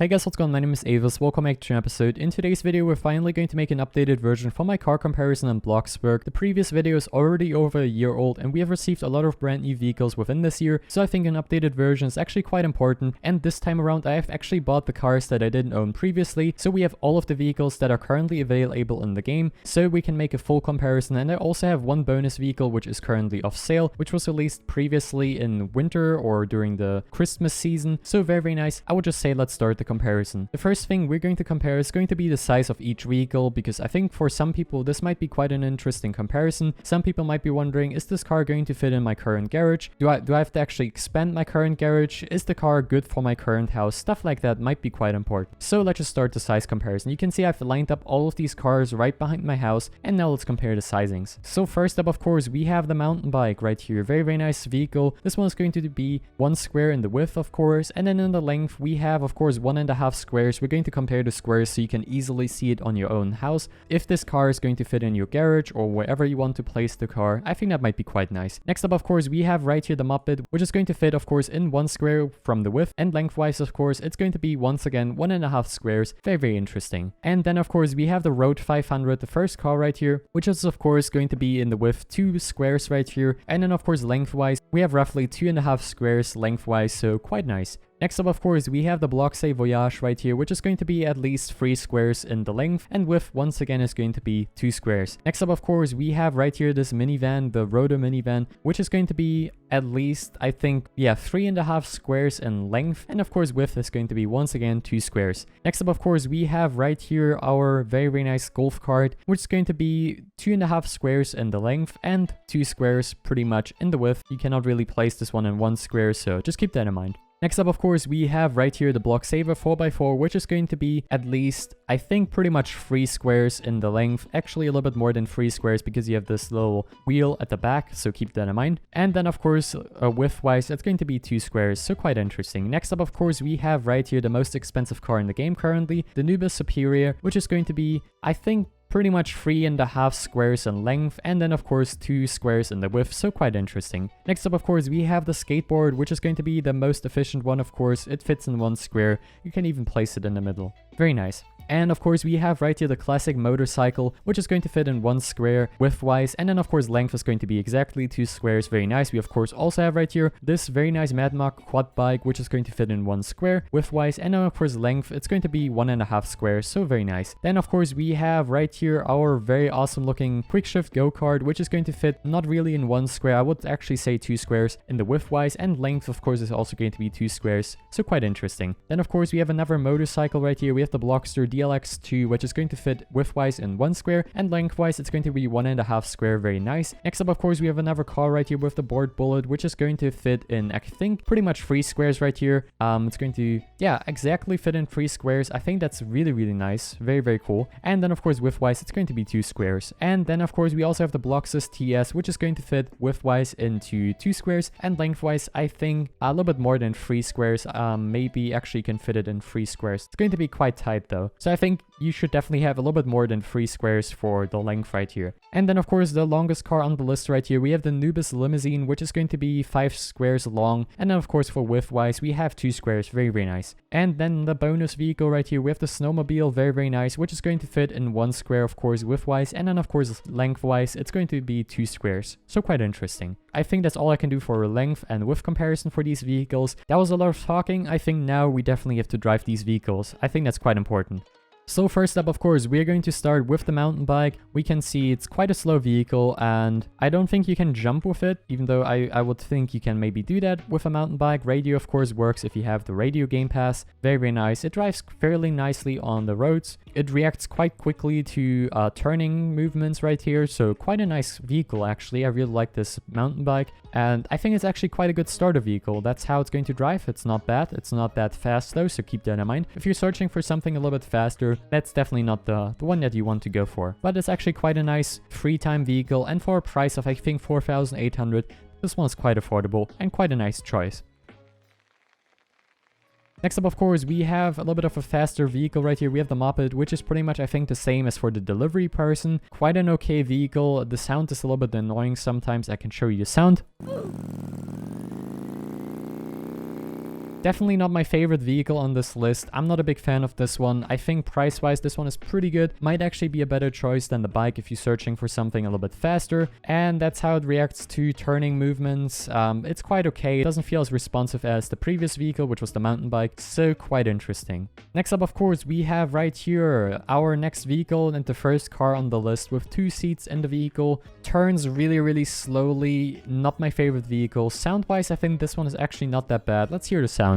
Hey guys, what's going on? My name is Avisk. Welcome back to an episode. In today's video, we're finally going to make an updated version for my car comparison on Bloxburg. The previous video is already over a year old and we have received a lot of brand new vehicles within this year, so I think an updated version is actually quite important. And this time around, I have actually bought the cars that I didn't own previously, so we have all of the vehicles that are currently available in the game, so we can make a full comparison. And I also have one bonus vehicle which is currently off sale, which was released previously in winter or during the Christmas season, so very nice. I would just say let's start the comparison. The first thing we're going to compare is going to be the size of each vehicle, because I think for some people this might be quite an interesting comparison. Some people might be wondering, is this car going to fit in my current garage? Do I have to actually expand my current garage? Is the car good for my current house? Stuff like that might be quite important. So let's just start the size comparison. You can see I've lined up all of these cars right behind my house, and now let's compare the sizings. So first up, of course, we have the mountain bike right here. Very nice vehicle. This one is going to be 1 square in the width, of course, and then in the length we have, of course, 1.5 squares. We're going to compare the squares so you can easily see it on your own house. If this car is going to fit in your garage or wherever you want to place the car, I think that might be quite nice. Next up, of course, we have right here the moped, which is going to fit, of course, in 1 square from the width, and lengthwise, of course, it's going to be once again 1.5 squares. Very interesting. And then, of course, we have the Road 500, the first car right here, which is, of course, going to be in the width 2 squares right here. And then, of course, lengthwise, we have roughly 2.5 squares lengthwise, so quite nice. Next up, of course, we have the Bloxburg Voyage right here, which is going to be at least 3 squares in the length, and width once again is going to be 2 squares. Next up, of course, we have right here this minivan, the Rotor minivan, which is going to be at least, I think, 3.5 squares in length, and of course width is going to be once again 2 squares. Next up, of course, we have right here our very nice golf cart, which is going to be 2.5 squares in the length and 2 squares pretty much in the width. You cannot really place this one in 1 square, so just keep that in mind. Next up, of course, we have right here the Bloxburg 4x4, which is going to be at least, I think, pretty much 3 squares in the length. Actually, a little bit more than 3 squares because you have this little wheel at the back, so keep that in mind. And then, of course, width-wise, it's going to be 2 squares, so quite interesting. Next up, of course, we have right here the most expensive car in the game currently, the Nomad Superior, which is going to be, I think, pretty much 3.5 squares in length, and then of course 2 squares in the width, so quite interesting. Next up, of course, we have the skateboard, which is going to be the most efficient one, of course. It fits in 1 square. You can even place it in the middle. Very nice. And of course, we have right here the classic motorcycle, which is going to fit in 1 square width-wise, and then of course length is going to be exactly 2 squares. Very nice. We of course also have right here this very nice Mad Max quad bike, which is going to fit in 1 square width-wise, and then of course length, it's going to be 1.5 squares, so very nice. Then of course we have right here our very awesome looking quick shift go-kart, which is going to fit not really in 1 square, I would actually say 2 squares in the width-wise, and length of course is also going to be 2 squares, so quite interesting. Then of course we have another motorcycle right here. We have the Bloxburg DLX2, which is going to fit width-wise in 1 square, and length-wise it's going to be 1.5 square. Very nice. Next up, of course, we have another car right here with the board bullet, which is going to fit in, I think, pretty much 3 squares right here. It's going to, exactly fit in 3 squares. I think that's really nice. Very cool. And then of course width-wise it's going to be 2 squares. And then of course we also have the Bloxburg TS, which is going to fit width-wise into 2 squares, and length-wise I think a little bit more than 3 squares. Maybe actually can fit it in 3 squares. It's going to be quite tight though, so I think you should definitely have a little bit more than 3 squares for the length right here. And then of course the longest car on the list right here, we have the Nomad Limousine, which is going to be 5 squares long, and then of course for width-wise we have 2 squares. Very nice. And then the bonus vehicle right here, we have the Snowmobile, very nice, which is going to fit in 1 square, of course, width-wise, and then of course length-wise it's going to be 2 squares, so quite interesting. I think that's all I can do for a length and width comparison for these vehicles. That was a lot of talking. I think now we definitely have to drive these vehicles. I think that's quite important. So first up, of course, we're going to start with the mountain bike. We can see it's quite a slow vehicle, and I don't think you can jump with it, even though I would think you can maybe do that with a mountain bike. Radio, of course, works if you have the radio game pass. Very nice. It drives fairly nicely on the roads. It reacts quite quickly to turning movements right here, so quite a nice vehicle actually. I really like this mountain bike, and I think it's actually quite a good starter vehicle. That's how it's going to drive. It's not bad. It's not that fast though, so keep that in mind. If you're searching for something a little bit faster, that's definitely not the one that you want to go for. But it's actually quite a nice free-time vehicle, and for a price of I think 4,800, this one is quite affordable and quite a nice choice. Next up, of course, we have a little bit of a faster vehicle right here. We have the Moped, which is pretty much, I think, the same as for the delivery person. Quite an okay vehicle. The sound is a little bit annoying sometimes. I can show you the sound. Definitely not my favorite vehicle on this list. I'm not a big fan of this one. I think price-wise, this one is pretty good. Might actually be a better choice than the bike if you're searching for something a little bit faster. And that's how it reacts to turning movements. It's quite okay. It doesn't feel as responsive as the previous vehicle, which was the mountain bike. So quite interesting. Next up, of course, we have right here our next vehicle and the first car on the list with 2 seats in the vehicle. Turns really slowly. Not my favorite vehicle. Sound-wise, I think this one is actually not that bad. Let's hear the sound.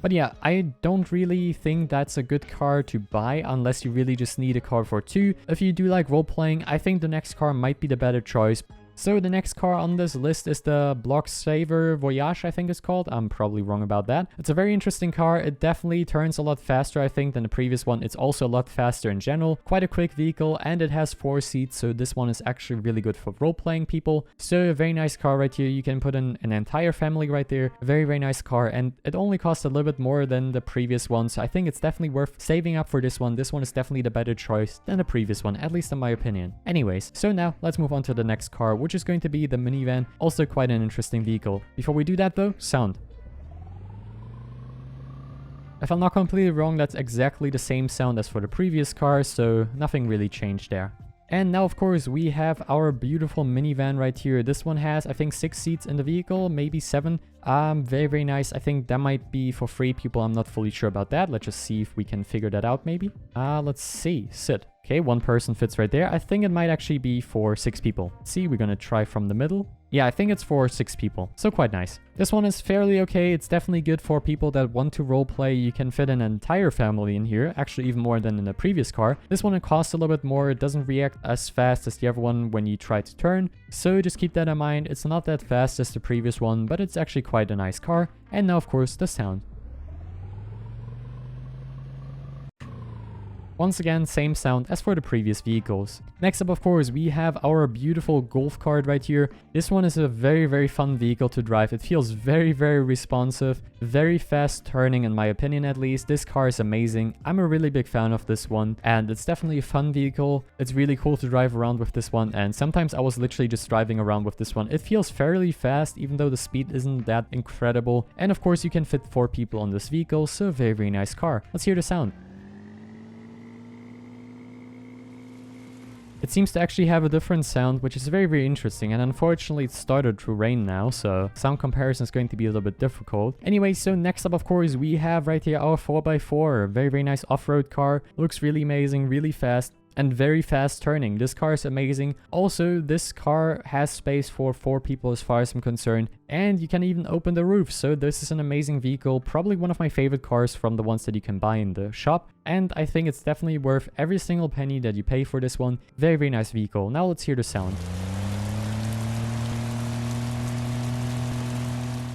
But yeah, I don't really think that's a good car to buy unless you really just need a car for 2. If you do like role-playing, I think the next car might be the better choice. So the next car on this list is the Bloxburg Voyage, I think it's called. I'm probably wrong about that. It's a very interesting car. It definitely turns a lot faster, I think, than the previous one. It's also a lot faster in general. Quite a quick vehicle, and it has 4 seats, so this one is actually really good for role-playing people. So a very nice car right here. You can put in an entire family right there. Very nice car, and it only costs a little bit more than the previous one, so I think it's definitely worth saving up for this one. This one is definitely the better choice than the previous one, at least in my opinion. Anyways, so now let's move on to the next car, which is going to be the minivan. Also quite an interesting vehicle. Before we do that though, sound. If I'm not completely wrong, that's exactly the same sound as for the previous car, so nothing really changed there. And now, of course, we have our beautiful minivan right here. This one has, I think, 6 seats in the vehicle, maybe 7. Very nice. I think that might be for 3 people. I'm not fully sure about that. Let's just see if we can figure that out, maybe. Let's see. Sit. Okay, 1 person fits right there. I think it might actually be for 6 people. Let's see, we're gonna try from the middle. Yeah, I think it's for 6 people. So quite nice. This one is fairly okay. It's definitely good for people that want to roleplay. You can fit an entire family in here. Actually, even more than in the previous car. This one, it costs a little bit more. It doesn't react as fast as the other one when you try to turn. So just keep that in mind. It's not that fast as the previous one, but it's actually quite a nice car. And now, of course, the sound. Once again, same sound as for the previous vehicles. Next up, of course, we have our beautiful golf cart right here. This one is a very fun vehicle to drive. It feels very responsive, very fast turning in my opinion at least. This car is amazing. I'm a really big fan of this one, and it's definitely a fun vehicle. It's really cool to drive around with this one, and sometimes I was literally just driving around with this one. It feels fairly fast, even though the speed isn't that incredible. And of course, you can fit 4 people on this vehicle, so a very nice car. Let's hear the sound. It seems to actually have a different sound, which is very interesting, and unfortunately it started to rain now, so sound comparison is going to be a little bit difficult. Anyway, so next up, of course, we have right here our 4x4, very nice off-road car. Looks really amazing, really fast, and very fast turning. This car is amazing. Also, this car has space for 4 people as far as I'm concerned, and you can even open the roof. So this is an amazing vehicle, probably one of my favorite cars from the ones that you can buy in the shop, and I think it's definitely worth every single penny that you pay for this one. Very nice vehicle. Now let's hear the sound.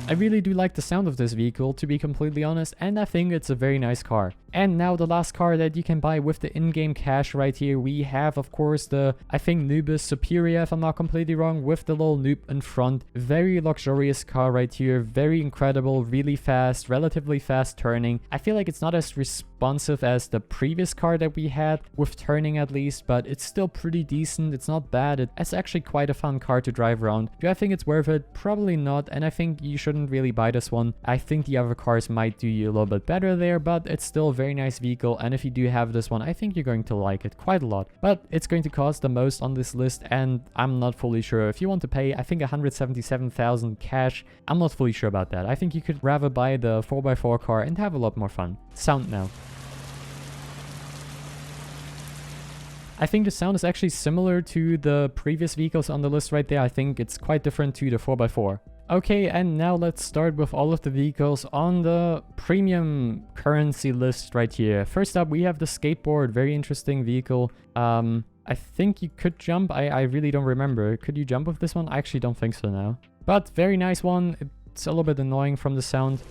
I really do like the sound of this vehicle, to be completely honest, and I think it's a very nice car. And now the last car that you can buy with the in-game cash right here, we have, of course, the, I think, Nubis Superior, if I'm not completely wrong, with the little noob in front. Very luxurious car right here, very incredible, really fast, relatively fast turning. I feel like it's not as responsive as the previous car that we had, with turning at least, but it's still pretty decent. It's not bad. It's actually quite a fun car to drive around. Do I think it's worth it? Probably not, and I think you shouldn't really buy this one. I think the other cars might do you a little bit better there, but it's still a very nice vehicle, and if you do have this one, I think you're going to like it quite a lot. But it's going to cost the most on this list, and I'm not fully sure. If you want to pay, I think 177,000 cash, I'm not fully sure about that. I think you could rather buy the 4x4 car and have a lot more fun. Sound now. I think the sound is actually similar to the previous vehicles on the list right there. I think it's quite different to the 4x4. Okay, and now let's start with all of the vehicles on the premium currency list right here. First up, we have the skateboard, very interesting vehicle. I think you could jump. I really don't remember. Could you jump with this one? I actually don't think so now. But very nice one. It's a little bit annoying from the sound.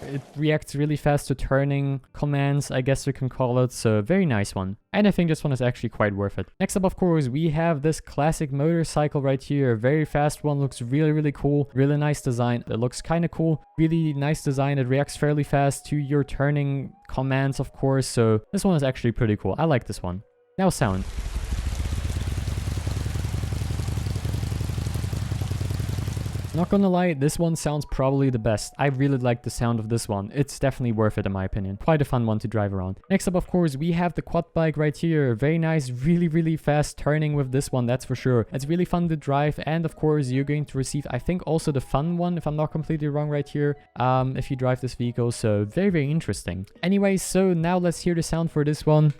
It reacts really fast to turning commands, I guess you can call it, so very nice one. And I think this one is actually quite worth it. Next up, of course, we have this classic motorcycle right here. Very fast one, looks really cool. Really nice design. It looks kind of cool. Really nice design. It reacts fairly fast to your turning commands, of course, so this one is actually pretty cool. I like this one. Now sound. Not gonna lie, this one sounds probably the best. I really like the sound of this one. It's definitely worth it in my opinion. Quite a fun one to drive around. Next up, of course, we have the quad bike right here. Very nice, really fast turning with this one, that's for sure. It's really fun to drive, and of course, you're going to receive, I think, also the fun one, if I'm not completely wrong right here, if you drive this vehicle. So very interesting. Anyway, so now let's hear the sound for this one.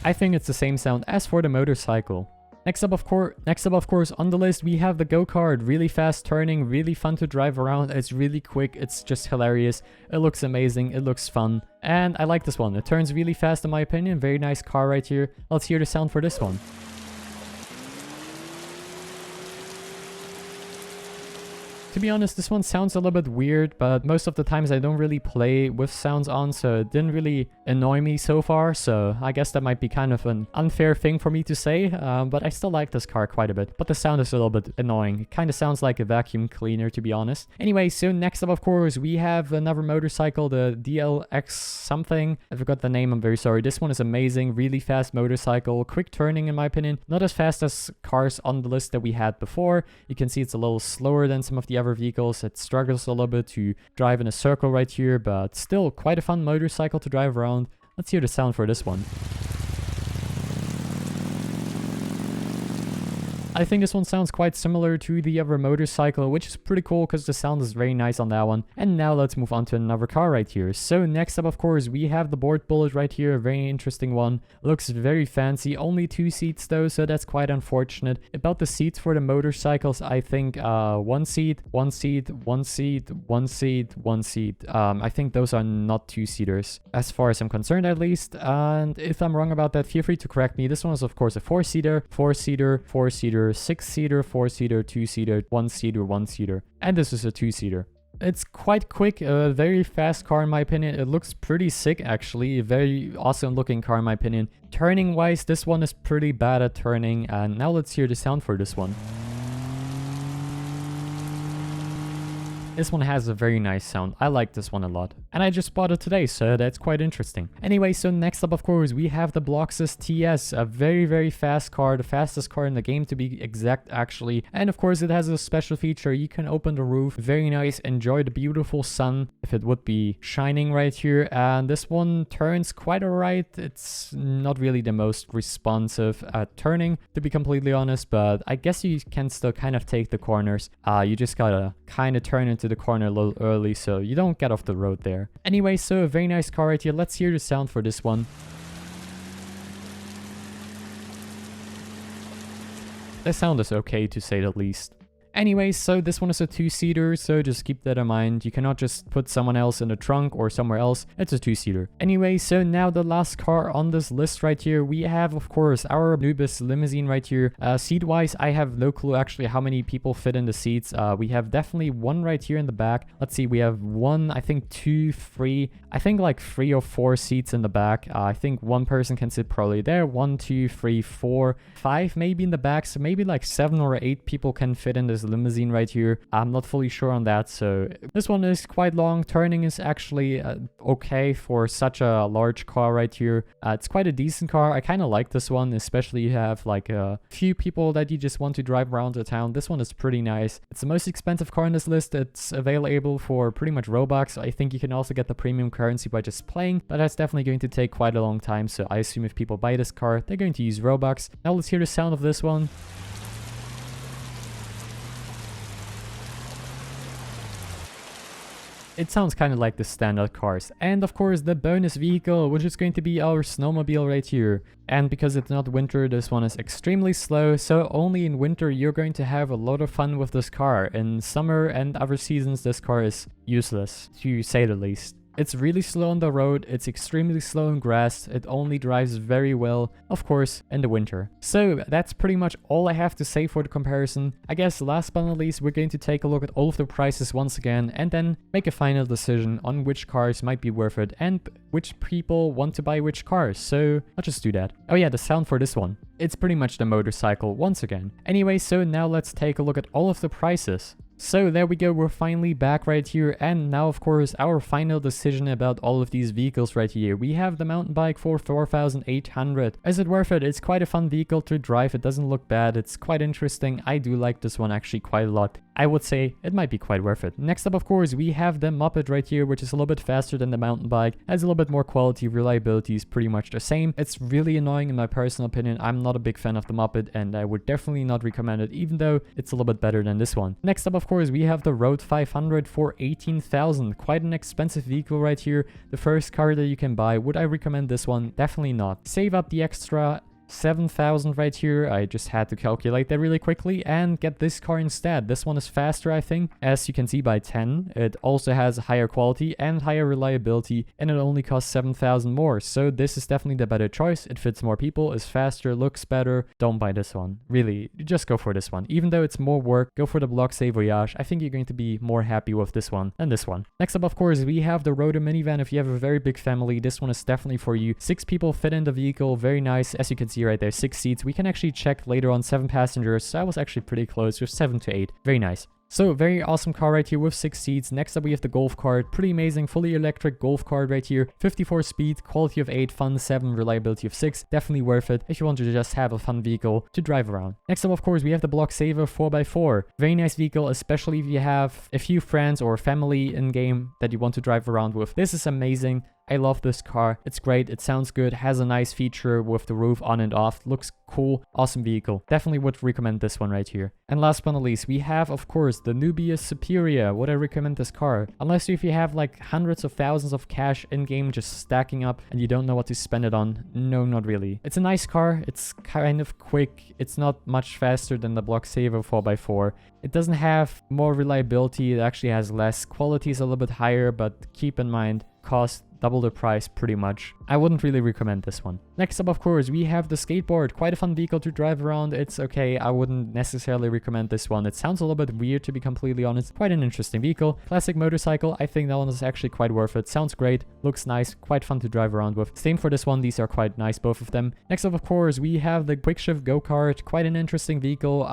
I think it's the same sound as for the motorcycle. Next up, of course, on the list, we have the go-kart. Really fast turning, really fun to drive around. It's really quick. It's just hilarious. It looks amazing. It looks fun. And I like this one. It turns really fast in my opinion. Very nice car right here. Let's hear the sound for this one. To be honest, this one sounds a little bit weird, but most of the times I don't really play with sounds on, so it didn't really annoy me so far. So I guess that might be kind of an unfair thing for me to say, but I still like this car quite a bit. But the sound is a little bit annoying. It kind of sounds like a vacuum cleaner, to be honest. Anyway, so next up, of course, we have another motorcycle, the DLX something. I forgot the name, I'm very sorry. This one is amazing, really fast motorcycle, quick turning in my opinion. Not as fast as cars on the list that we had before. You can see it's a little slower than some of the other vehicles. It struggles a little bit to drive in a circle right here, but still quite a fun motorcycle to drive around. Let's hear the sound for this one. I think this one sounds quite similar to the other motorcycle, which is pretty cool because the sound is very nice on that one. And now let's move on to another car right here. So next up, of course, we have the board bullet right here. A very interesting one. Looks very fancy. Only 2 seats though, so that's quite unfortunate. About the seats for the motorcycles, I think 1 seat, 1 seat, 1 seat, 1 seat, 1 seat. I think those are not 2-seaters, as far as I'm concerned at least. And if I'm wrong about that, feel free to correct me. This one is of course a 4-seater, 4-seater, 4-seater, 6-seater, 4-seater, 2-seater, 1-seater, 1-seater, and this is a 2-seater. It's quite quick, a very fast car in my opinion. It looks pretty sick actually, a very awesome looking car in my opinion. Turning wise, this one is pretty bad at turning, and now let's hear the sound for this one. This one has a very nice sound. I like this one a lot. And I just bought it today, so that's quite interesting. Anyway, so next up, of course, we have the Bloxburg TS. A very fast car. The fastest car in the game to be exact, actually. And of course, it has a special feature. You can open the roof. Very nice. Enjoy the beautiful sun, if it would be shining right here. And this one turns quite alright. It's not really the most responsive at turning, to be completely honest. But I guess you can still kind of take the corners. You just gotta kind of turn into the corner a little early so you don't get off the road there. Anyway, so a very nice car right here. Let's hear the sound for this one. The sound is okay to say the least. Anyway, so this one is a 2-seater, so just keep that in mind. You cannot just put someone else in the trunk or somewhere else. It's a 2-seater. Anyway, so now the last car on this list right here, we have, of course, our Anubis limousine right here. Seat-wise, I have no clue actually how many people fit in the seats. We have definitely one right here in the back. Let's see, we have 1, I think 2, 3, I think like 3 or 4 seats in the back. I think one person can sit probably there. 1, 2, 3, 4, 5 maybe in the back. So maybe like 7 or 8 people can fit in this limousine right here. I'm not fully sure on that, so this one is quite long. Turning is actually okay for such a large car right here. It's quite a decent car. I kind of like this one, especially you have like a few people that you just want to drive around the town. This one is pretty nice. It's the most expensive car on this list. It's available for pretty much Robux. I think you can also get the premium currency by just playing, but that's definitely going to take quite a long time, so I assume if people buy this car, they're going to use Robux. Now let's hear the sound of this one. It sounds kind of like the standard cars. And of course the bonus vehicle, which is going to be our snowmobile right here. And because it's not winter, this one is extremely slow, so only in winter you're going to have a lot of fun with this car. In summer and other seasons this car is useless, to say the least. It's really slow on the road, it's extremely slow in grass, it only drives very well, of course, in the winter. So that's pretty much all I have to say for the comparison. I guess last but not least, we're going to take a look at all of the prices once again and then make a final decision on which cars might be worth it and which people want to buy which cars. So let's just do that. Oh yeah, the sound for this one. It's pretty much the motorcycle once again. Anyway, so now let's take a look at all of the prices. So there we go, we're finally back right here, and now of course our final decision about all of these vehicles right here. We have the mountain bike for 4,800. Is it worth it? It's quite a fun vehicle to drive, it doesn't look bad, it's quite interesting. I do like this one actually quite a lot. I would say it might be quite worth it. Next up, of course, we have the Moped right here, which is a little bit faster than the mountain bike, has a little bit more quality, reliability is pretty much the same. It's really annoying in my personal opinion. I'm not a big fan of the Moped, and I would definitely not recommend it, even though it's a little bit better than this one. Next up, of course, we have the Road 500 for 18,000. Quite an expensive vehicle right here. The first car that you can buy. Would I recommend this one? Definitely not. Save up the extra 7,000 right here. I just had to calculate that really quickly and get this car instead. This one is faster, I think, as you can see by 10. It also has higher quality and higher reliability, and it only costs 7,000 more. So this is definitely the better choice. It fits more people, is faster, looks better. Don't buy this one. Really, just go for this one. Even though it's more work, go for the Bloxburg Voyage. I think you're going to be more happy with this one than this one. Next up, of course, we have the Rotor minivan. If you have a very big family, this one is definitely for you. 6 people fit in the vehicle. Very nice. As you can see right there, 6 seats. We can actually check later on 7 passengers, so I was actually pretty close with 7 to 8. Very nice. So very awesome car right here with 6 seats. Next up we have the golf cart. Pretty amazing, fully electric golf cart right here. 54 speed, quality of 8, fun 7, reliability of 6. Definitely worth it if you want to just have a fun vehicle to drive around. Next up, of course, we have the Bloxburg 4x4. Very nice vehicle, especially if you have a few friends or family in game that you want to drive around with. This is amazing. I love this car. It's great. It sounds good. Has a nice feature with the roof on and off. Looks cool. Awesome vehicle. Definitely would recommend this one right here. And last but not least, we have, of course, the Nubius Superior. Would I recommend this car? Unless if you have like hundreds of thousands of cash in-game just stacking up and you don't know what to spend it on. No, not really. It's a nice car. It's kind of quick. It's not much faster than the Bloxburg 4x4. It doesn't have more reliability. It actually has less. Quality is a little bit higher, but keep in mind, cost double the price pretty much. I wouldn't really recommend this one. Next up, of course, we have the skateboard. Quite a fun vehicle to drive around. It's okay. I wouldn't necessarily recommend this one. It sounds a little bit weird, to be completely honest. Quite an interesting vehicle. Classic motorcycle. I think that one is actually quite worth it. Sounds great. Looks nice. Quite fun to drive around with. Same for this one. These are quite nice, both of them. Next up, of course, we have the Quick Shift Go-Kart. Quite an interesting vehicle.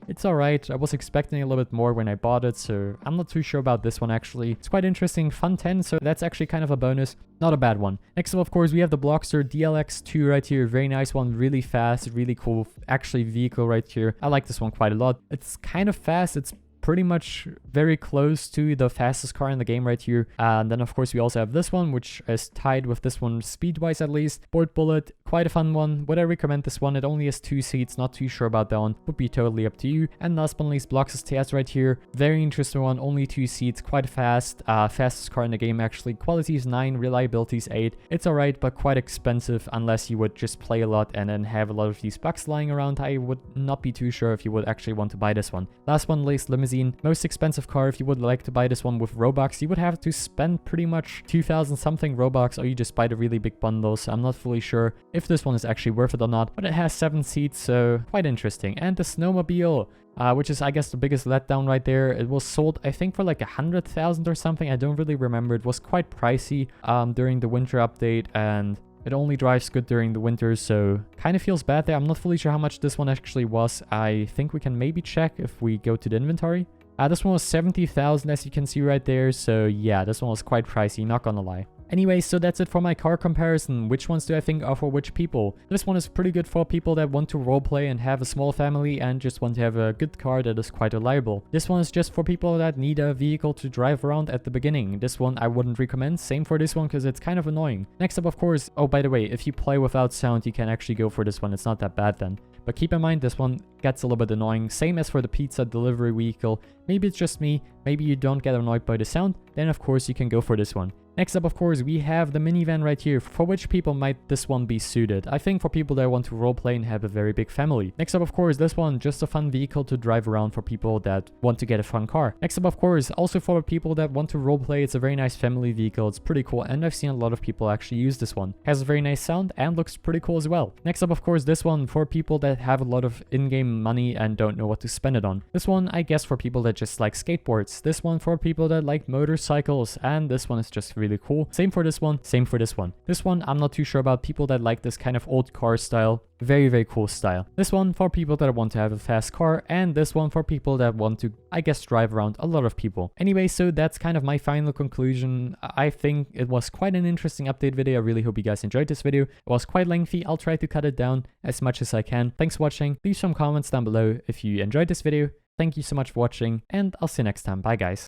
It's alright. I was expecting a little bit more when I bought it, so I'm not too sure about this one actually. It's quite interesting. Fun 10, so that's actually kind of a bonus. Not a bad one. Next up, of course, we have the Bloxburg DLX2 right here. Very nice one. Really fast. Really cool actually vehicle right here. I like this one quite a lot. It's kind of fast. It's pretty much very close to the fastest car in the game right here. And then of course we also have this one, which is tied with this one speed wise at least. Board Bullet, quite a fun one. Would I recommend this one? It only has 2 seats, not too sure about that one. Would be totally up to you. And last but not least, Blox's TS right here. Very interesting one, only 2 seats, quite fast. Fastest car in the game actually. Quality is 9, reliability is 8. It's alright, but quite expensive unless you would just play a lot and then have a lot of these bucks lying around. I would not be too sure if you would actually want to buy this one. Last but not least, Limousine. Most expensive car. If you would like to buy this one with Robux, you would have to spend pretty much 2,000 something Robux, or you just buy the really big bundles. I'm not fully sure if this one is actually worth it or not, but it has 7 seats, so quite interesting. And the Snowmobile, which is I guess the biggest letdown right there. It was sold I think for like 100,000 or something. I don't really remember. It was quite pricey during the winter update, and it only drives good during the winter, so kind of feels bad there. I'm not fully sure how much this one actually was. I think we can maybe check if we go to the inventory. This one was 70,000 as you can see right there, so yeah, this one was quite pricey, not gonna lie. Anyway, so that's it for my car comparison. Which ones do I think are for which people? This one is pretty good for people that want to roleplay and have a small family and just want to have a good car that is quite reliable. This one is just for people that need a vehicle to drive around at the beginning. This one I wouldn't recommend. Same for this one because it's kind of annoying. Next up, of course, oh, by the way, if you play without sound, you can actually go for this one. It's not that bad then. But keep in mind, this one gets a little bit annoying. Same as for the pizza delivery vehicle. Maybe it's just me. Maybe you don't get annoyed by the sound. Then, of course, you can go for this one. Next up, of course, we have the minivan right here. For which people might this one be suited? I think for people that want to roleplay and have a very big family. Next up, of course, this one, just a fun vehicle to drive around for people that want to get a fun car. Next up, of course, also for people that want to roleplay, it's a very nice family vehicle. It's pretty cool, and I've seen a lot of people actually use this one. Has a very nice sound and looks pretty cool as well. Next up, of course, this one for people that have a lot of in-game money and don't know what to spend it on. This one, I guess, for people that just like skateboards. This one for people that like motorcycles, and this one is just really cool. Same for this one, same for this one. This one, I'm not too sure about. People that like this kind of old car style. Very, very cool style. This one for people that want to have a fast car, and this one for people that want to, I guess, drive around a lot of people. Anyway, so that's kind of my final conclusion. I think it was quite an interesting update video. I really hope you guys enjoyed this video. It was quite lengthy. I'll try to cut it down as much as I can. Thanks for watching. Leave some comments down below if you enjoyed this video. Thank you so much for watching, and I'll see you next time. Bye, guys.